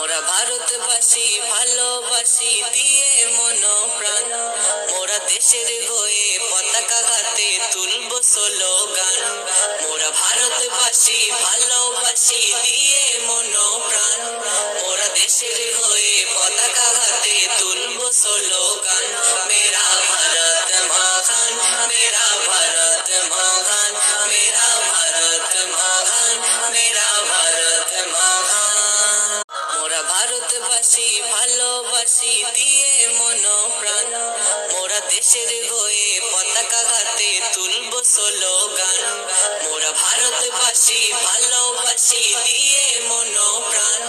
মোরা ভারতবাসী ভালোবাসি দিয়ে মন প্রাণ, মোরা দেশের হয়ে পতাকা হাতে তুলব স্লোগান। মোরা ভারতবাসী ভালোবাসি দিয়ে মন প্রাণ, মোরা দেশের হয়ে পতাকা হাতে তুলব স্লোগান। মেরা ভারত মহান, মেরা ভারত মহান, মেরা ভারত মহান, মেরা ভারত মহান। মোরা ভারতবাসী ভালোবাসি দিয়ে মন প্রাণ, মোরা দেশের হয়ে পতাকা হাতে তুলব স্লোগান। মোরা ভারতবাসী ভালোবাসি দিয়ে মন প্রাণ,